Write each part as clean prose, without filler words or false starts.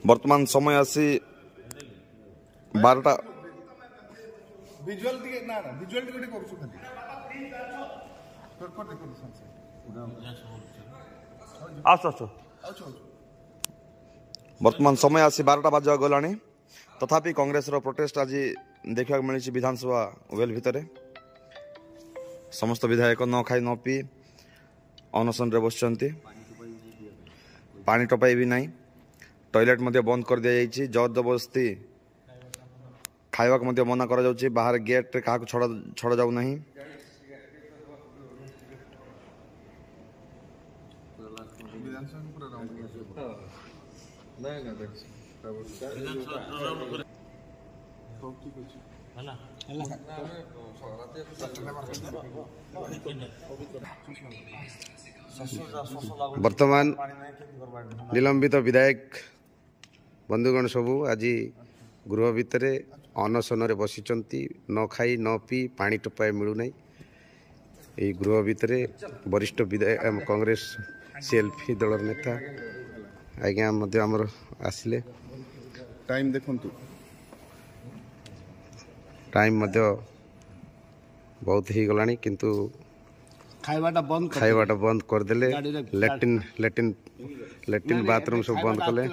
वर्तमान समय आसी 12टा विजुअल ना ना विजुअल टिके करू खाली वर्तमान समय आसी 12टा बाजा गला तथापि कांग्रेस प्रोटेस्ट आज देखा मिली विधानसभा वेल भितर समस्त विधायक न खाई न पी अनशन रे बस पानी टपाई भी नहीं टॉयलेट बंद कर दिया जाइए जबरदस्ती खावा मना कर बाहर गेट रे क्या छड़ा जाऊ नहीं वर्तमान निलंबित विधायक बंधुगण सबू आज गृह भितर अनशन रे बसिचंती न खाई न पी पानी टोपाए मिलूना यही गृह भितर वरिष्ठ विधायक कांग्रेस सीएलपी दल नेता आज्ञा आमर आसिले टाइम देखंतु टाइम बहुत ही गलानी किंतु खाइबाटा बंद करदेले लैट्रिन बाथरूम सब बंद कले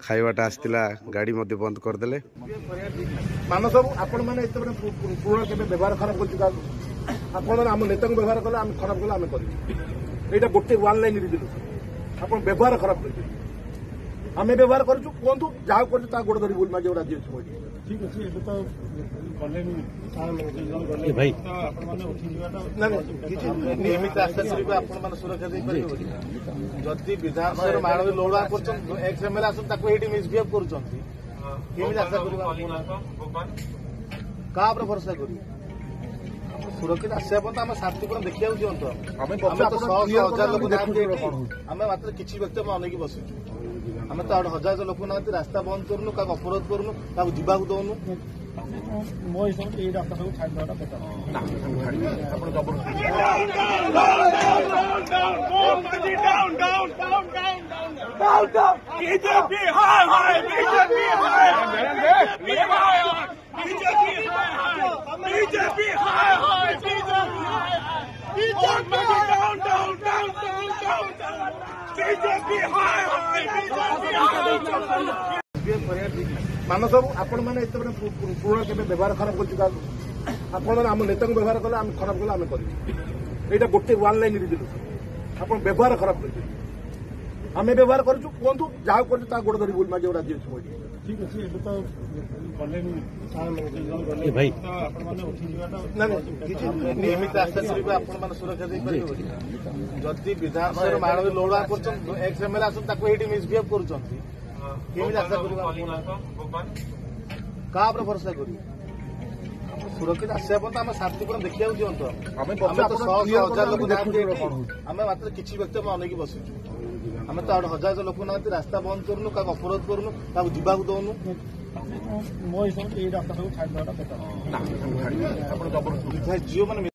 खाइबाटा आसतिला गाड़ी मध्य बंद करदेले मान सब आपण माने एते पुराण केबे व्यवहार खराब करछि का आपण माने हम नेता को व्यवहार कले हम खराब कले हम करि एटा गोटे वन लाइन रि दिलु आपण व्यवहार खराब करछि हम व्यवहार करछु कोंतु जा करछु ता गोड़ धरि बोल मागे राज्य अछि ठीक अछि एबे तो कलेनी ए भाई आपण माने उठी जीवाटा ना किछि नियमित आस्था करिबा आपण माने सुरक्षा दे परिबो जति विधानसभा मानव लोडा करछन एक्सएमएल आसन ताको एडी मिसबिहेव करछन केमि आस्था करिबा का पर भरोसा करी सुरक्षित आसे पण हम शांतिपूर्ण देखिया दियंतो हमें तो 100,000 लोक नांती हमें मात्र किछि व्यक्ति हम अनेकी बसिछु हमें तो 1,000 लोक नांती रास्ता बंद करनु का अपराध करनु का जीवा को दोनु मो हिसाब ए रास्ता सब छाड़ देटा बेटर आपण जबरदस्ती डाउन बीजेपी हाय बीजेपी हाय बीजेपी हाय मान सब आपण माने एते पुराण केबे व्यवहार खराब करछि का आपण माने हम नेता को व्यवहार कले हम खराब कले हम करि एटा गोटे वन लाइन रि दिलु आपण व्यवहार खराब करछि हम व्यवहार करछु कोंतु जा करछु ता गोड़ धरि बोल मागे राज्य अछि ठीक अछि एबे तो कलेनी ए भाई आपण माने उठी जीवाटा ना किछि नियमित आस्था करिबा आपण माने सुरक्षा दे परिबो जति विधानसभा मानव लोडा करछन एक्सएमएल आसन ताको एडी मिसबिहेव करछन केमि आस्था करिबा का पर भरोसा करी सुरक्षित आसे पण हम शांतिपूर्ण देखिया दियंतो हमें तो 100,000 लोक नांती हमें मात्र किछि व्यक्ति हम अनेकी बसिछु हमें तो 1,000 लोक नांती रास्ता बंद करनु का अपराध करनु का जीवा को दोनु मो हिसाब ए रास्ता सब छाड़ देटा बेटर आपण जबरदस्ती जियो माने